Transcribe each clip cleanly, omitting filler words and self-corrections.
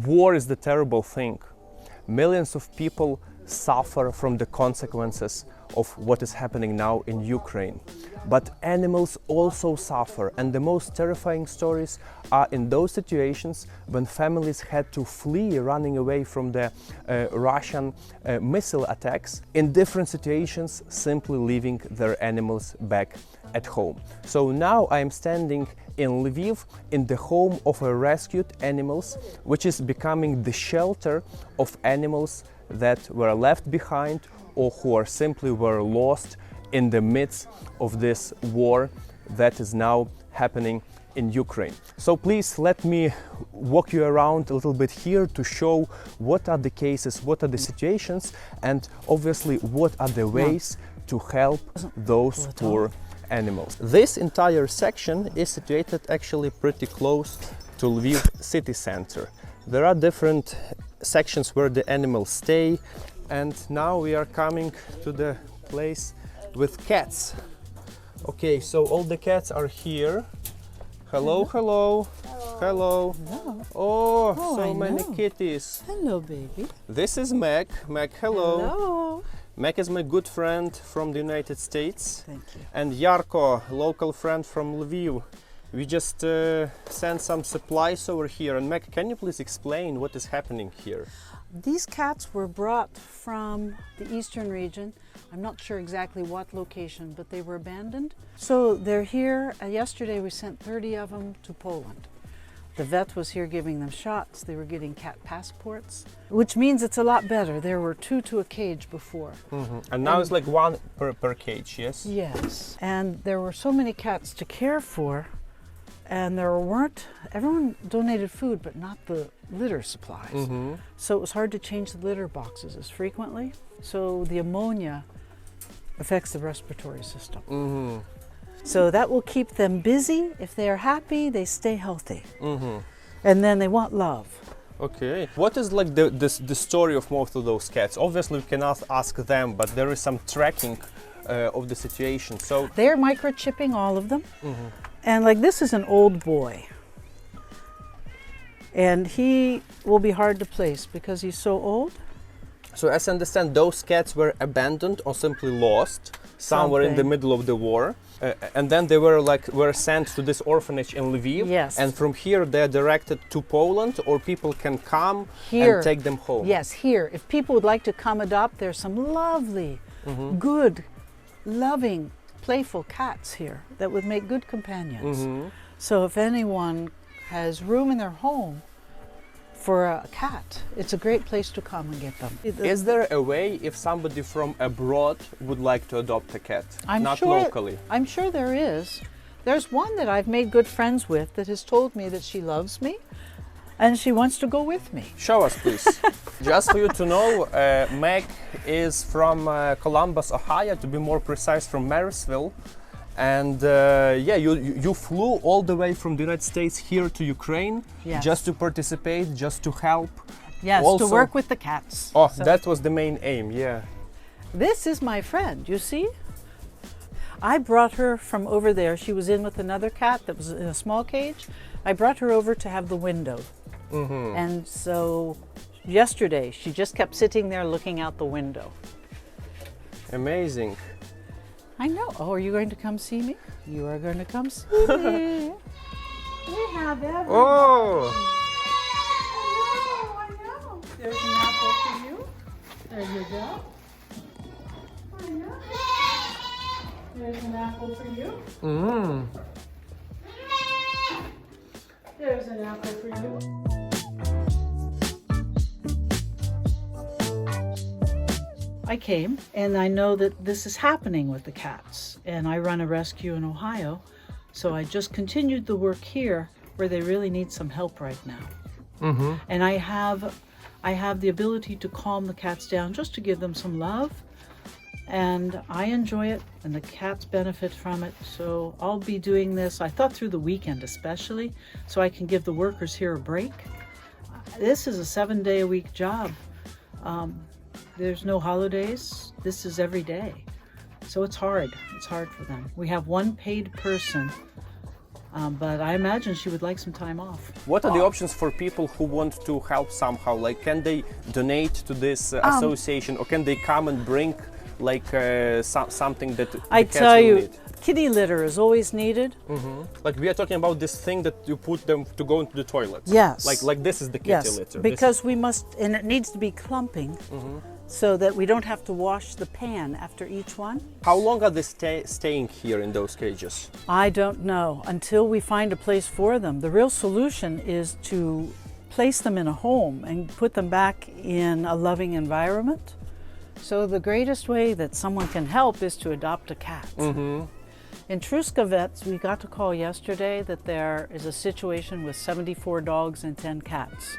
War is the terrible thing. Millions of people suffer from the consequences of what is happening now in Ukraine. But animals also suffer, and the most terrifying stories are in those situations when families had to flee, running away from the Russian missile attacks, in different situations simply leaving their animals back at home. So now I am standing in Lviv, in the home of a rescued animals, which is becoming the shelter of animals that were left behind or who are simply were lost in the midst of this war that is now happening in Ukraine. So please let me walk you around a little bit here to show what are the cases, what are the situations, and obviously what are the ways to help those poor animals. This entire section is situated actually pretty close to Lviv city center. There are different sections where the animals stay, and now we are coming to the place with cats. Okay, so all the cats are here. Hello, hello, hello. Hello. Oh, so I many know. kitties. Hello, baby. This is Meg. Meg, hello. Hello. Meg is my good friend from the United States. Thank you. And Yarko, local friend from Lviv. We just sent some supplies over here. And Meg, can you please explain what is happening here? These cats were brought from the eastern region. I'm not sure exactly what location, but they were abandoned. So they're here. Yesterday we sent 30 of them to Poland. The vet was here giving them shots. They were getting cat passports, which means it's a lot better. There were 2 to a cage before. And now it's like 1 per cage, yes? Yes. And there were so many cats to care for, and everyone donated food, but not the litter supplies. So it was hard to change the litter boxes as frequently. So the ammonia affects the respiratory system. So that will keep them busy. If they are happy, they stay healthy. And then they want love. Okay. What is like the story of most of those cats? Obviously we cannot ask them, but there is some tracking of the situation. So They're microchipping all of them. And like this is an old boy. And he will be hard to place because he's so old. So as I understand, those cats were abandoned or simply lost somewhere in the middle of the war. And then they were sent to this orphanage in Lviv. Yes. And from here they're directed to Poland, or people can come Here. and take them home. Yes, here. If people would like to come adopt, there's some lovely, good, loving, playful cats here that would make good companions. So if anyone has room in their home for a cat, it's a great place to come and get them. Is there a way if somebody from abroad would like to adopt a cat, not locally? I'm sure there is. There's one that I've made good friends with that has told me that she loves me and she wants to go with me. Show us, please. Just for you to know, Meg is from Columbus, Ohio, to be more precise, from Marysville. And yeah, you flew all the way from the United States here to Ukraine, just to participate, just to help. Yes, also, to work with the cats. Oh, so that was the main aim, yeah. This is my friend, you see? I brought her from over there. She was in with another cat that was in a small cage. I brought her over to have the window. And so yesterday, she just kept sitting there looking out the window. Amazing. I know. Oh, are you going to come see me? You are going to come see me. We have everything. Oh! I know. There's an apple for you. There you go. I know. There's an apple for you. There's an apple for you. I came, and I know that this is happening with the cats, and I run a rescue in Ohio, so I just continued the work here where they really need some help right now. And I have the ability to calm the cats down, just to give them some love, and I enjoy it, and the cats benefit from it. So I'll be doing this, I thought, through the weekend especially, so I can give the workers here a break. This is a 7-day-a-week job. There's no holidays. This is every day. So it's hard. It's hard for them. We have one paid person But I imagine she would like some time off. What are the options for people who want to help somehow? Like, can they donate to this association, or can they come and bring like something that the I cats tell will you, need? kitty litter is always needed. Like, we are talking about this thing that you put them to go into the toilet. Yes. Like this is the kitty Yes, litter. because we must, and it needs to be clumping so that we don't have to wash the pan after each one. How long are they staying here in those cages? I don't know until we find a place for them. The real solution is to place them in a home and put them back in a loving environment. So the greatest way that someone can help is to adopt a cat. In Truskavets, we got a call yesterday that there is a situation with 74 dogs and 10 cats.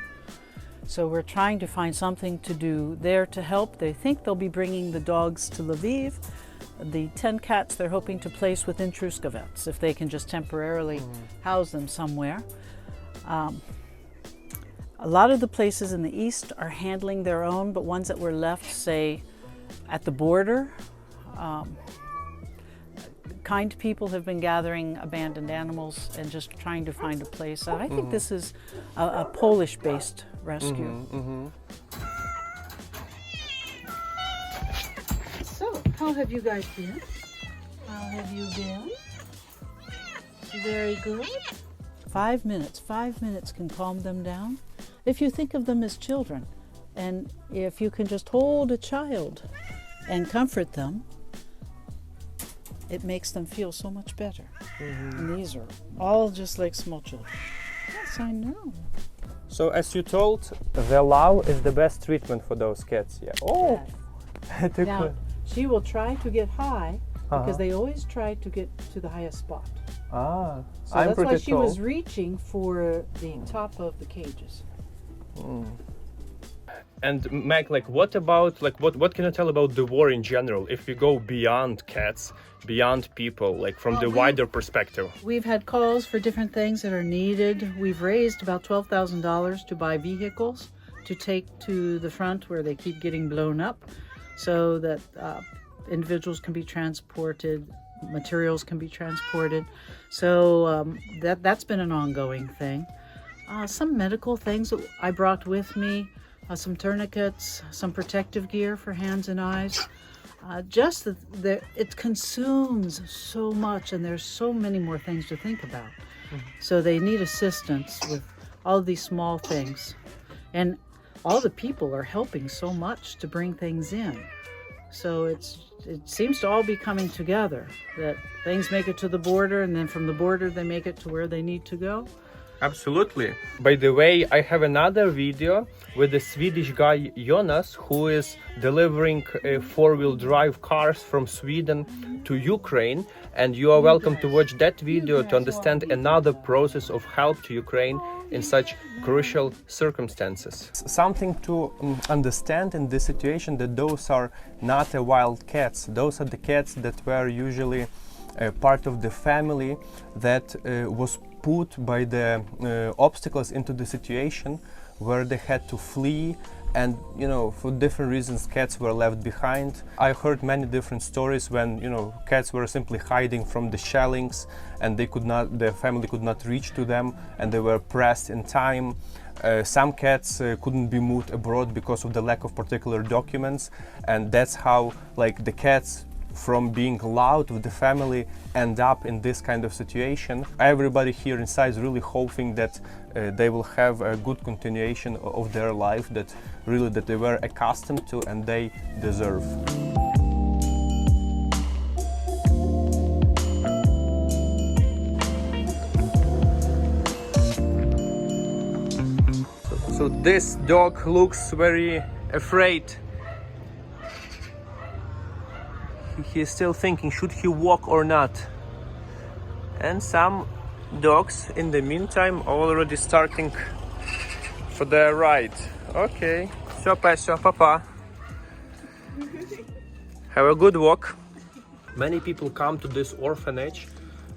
So we're trying to find something to do there to help. They think they'll be bringing the dogs to Lviv. The 10 cats they're hoping to place within Truskavets if they can just temporarily house them somewhere. A lot of the places in the east are handling their own, but ones that were left, say, at the border, kind people have been gathering abandoned animals and just trying to find a place. I think this is a Polish-based rescue. So, how have you guys been? How have you been? Very good. 5 minutes. 5 minutes can calm them down. If you think of them as children, and if you can just hold a child and comfort them, it makes them feel so much better. And these are all just like small children. Yes, I know. So, as you told, the love is the best treatment for those cats. Yeah. Oh. Yes. Now, she will try to get high because they always try to get to the highest spot. So that's why she was reaching for the top of the cages. And Meg, like, what about, like, what can you tell about the war in general? If we go beyond cats, beyond people, like from the wider perspective. We've had calls for different things that are needed. We've raised about $12,000 to buy vehicles to take to the front where they keep getting blown up, so that individuals can be transported, materials can be transported. So that's been an ongoing thing. Some medical things that I brought with me, some tourniquets, some protective gear for hands and eyes. Just that it consumes so much, and there's so many more things to think about. So they need assistance with all these small things. And all the people are helping so much to bring things in. So it seems to all be coming together, that things make it to the border, and then from the border they make it to where they need to go. Absolutely. By the way, I have another video with the Swedish guy Jonas, who is delivering four-wheel drive cars from Sweden to Ukraine, and you are welcome to watch that video to understand another process of help to Ukraine in such crucial circumstances. Something to understand in this situation, that those are not wild cats. Those are the cats that were usually part of the family that was put by the obstacles into the situation where they had to flee, and for different reasons cats were left behind. I heard many different stories when cats were simply hiding from the shellings and the family could not reach to them, and they were pressed in time. Some cats couldn't be moved abroad because of the lack of particular documents, and that's how the cats, from being allowed with the family, end up in this kind of situation. Everybody here inside is really hoping that they will have a good continuation of their life that they were accustomed to and they deserve. So this dog looks very afraid. He's still thinking, should he walk or not? And some dogs in the meantime are already starting for their ride. Okay, все, Pesha, papa. Have a good walk. Many people come to this orphanage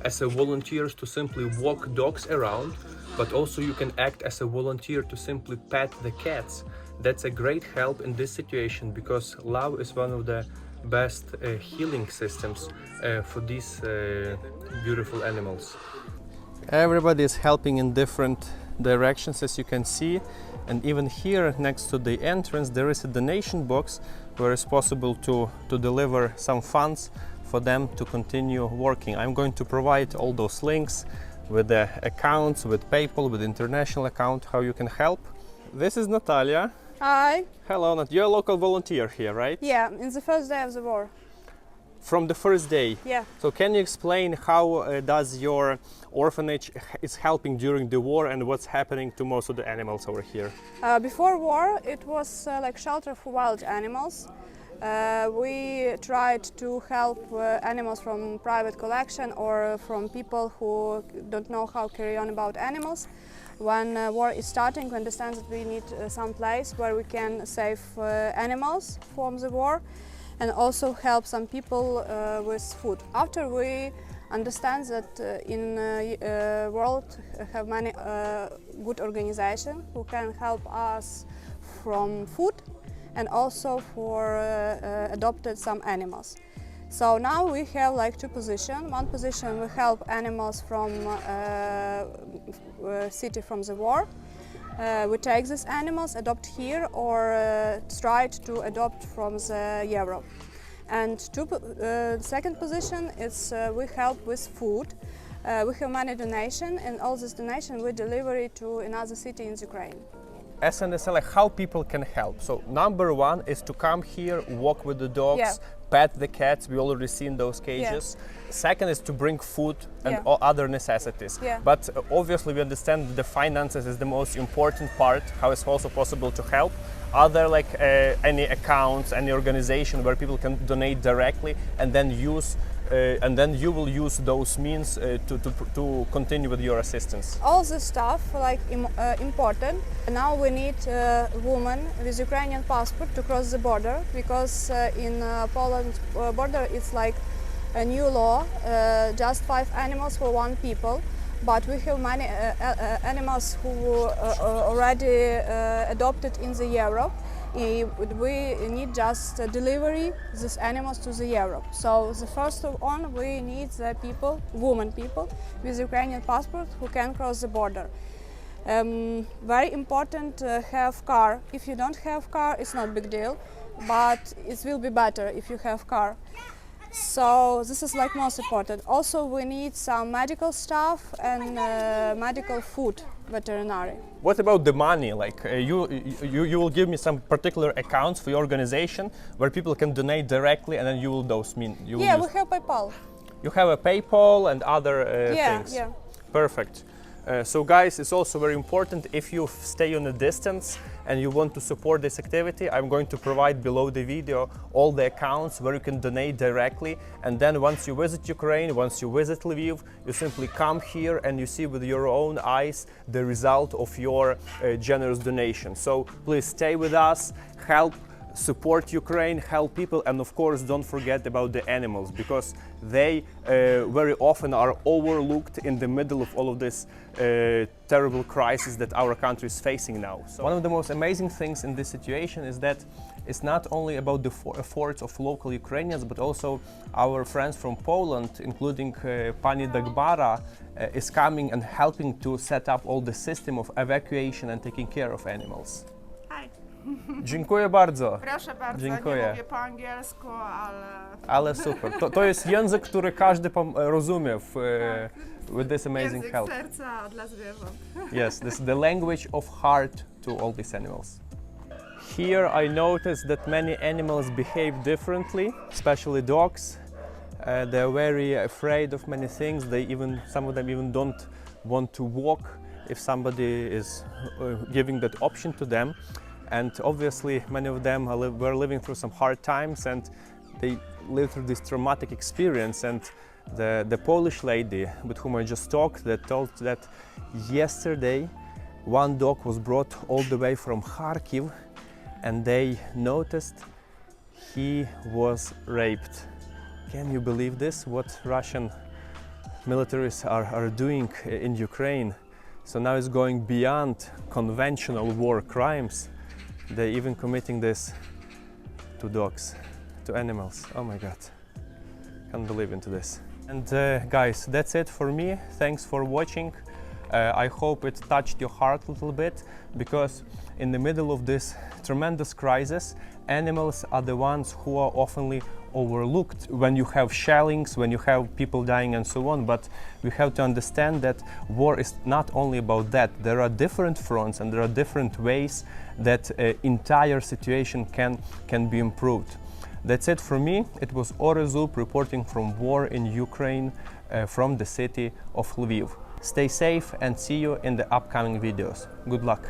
as volunteers to simply walk dogs around, but also you can act as a volunteer to simply pet the cats. That's a great help in this situation, because love is one of the best healing systems for these beautiful animals. Everybody is helping in different directions, as you can see. And even here next to the entrance there is a donation box where it's possible to deliver some funds for them to continue working. I'm going to provide all those links with the accounts, with PayPal, with international account, how you can help. This is Natalia. Hi. Hello, Nat. You're a local volunteer here, right? Yeah, it's the first day of the war. From the first day? Yeah. So can you explain how does your orphanage is helping during the war and what's happening to most of the animals over here? Before war, it was like shelter for wild animals. We tried to help animals from private collection or from people who don't know how to carry on about animals. When war is starting, we understand that we need some place where we can save animals from the war and also help some people with food. After we understand that in world have many good organizations who can help us from food and also for adopted some animals. So now we have like two positions. One position we help animals from city from the war. We take these animals, adopt here or try to adopt from the Europe. And second position is we help with food. We have many donation and all this donation we deliver it to another city in Ukraine. SNSL, how people can help. So number one is to come here, walk with the dogs, Yeah. pet the cats, we already seen those cages. Second is to bring food and Yeah. other necessities. Yeah. But obviously we understand that the finances is the most important part, how it's also possible to help. Are there like any accounts, any organization where people can donate directly and then use and then you will use those means to continue with your assistance? All this stuff like important. Now we need a woman with Ukrainian passport to cross the border because in Poland border it's like a new law, just 5 animals for 1 people. But we have many animals who already adopted in the Europe. We need just delivery these animals to the Europe. So the first of all, we need the people, women people with Ukrainian passport who can cross the border. Very important have car. If you don't have car, it's not big deal, but it will be better if you have car. So this is like most important. Also, we need some medical stuff and medical food, veterinary. What about the money? Like you will give me some particular accounts for your organization where people can donate directly, and then you will those mean. You will Yeah, use. we have PayPal. You have a PayPal and other things. Yeah. Perfect. So guys, it's also very important if you stay on a distance and you want to support this activity, I'm going to provide below the video all the accounts where you can donate directly. And then once you visit Ukraine, once you visit Lviv, you simply come here and you see with your own eyes the result of your generous donation. So please stay with us, help support Ukraine, help people, and of course don't forget about the animals, because they very often are overlooked in the middle of all of this terrible crisis that our country is facing now. So one of the most amazing things in this situation is that it's not only about the efforts of local Ukrainians, but also our friends from Poland, including Pani Dagbara, is coming and helping to set up all the system of evacuation and taking care of animals. Hi. Dziękuję bardzo. Proszę bardzo, Dziękuję. nie mówię po angielsku, ale... Ale super. To jest język, który każdy rozumie with this amazing Język help. serca dla zwierząt. Yes, this is the language of heart to all these animals. Here I noticed that many animals behave differently, especially dogs. They're very afraid of many things. Some of them even don't want to walk if somebody is giving that option to them. And obviously many of them were living through some hard times, and they lived through this traumatic experience. And the Polish lady with whom I just talked, that told that yesterday one dog was brought all the way from Kharkiv, and they noticed he was raped. Can you believe this? What Russian militaries are doing in Ukraine? So now it's going beyond conventional war crimes. They're even committing this to dogs, to animals. Oh my God, can't believe into this. And guys, that's it for me. Thanks for watching. I hope it touched your heart a little bit, because in the middle of this tremendous crisis, animals are the ones who are often overlooked when you have shellings, when you have people dying and so on. But we have to understand that war is not only about that. There are different fronts and there are different ways that entire situation can be improved. That's it for me. It was Orest reporting from war in Ukraine from the city of Lviv. Stay safe and see you in the upcoming videos. Good luck!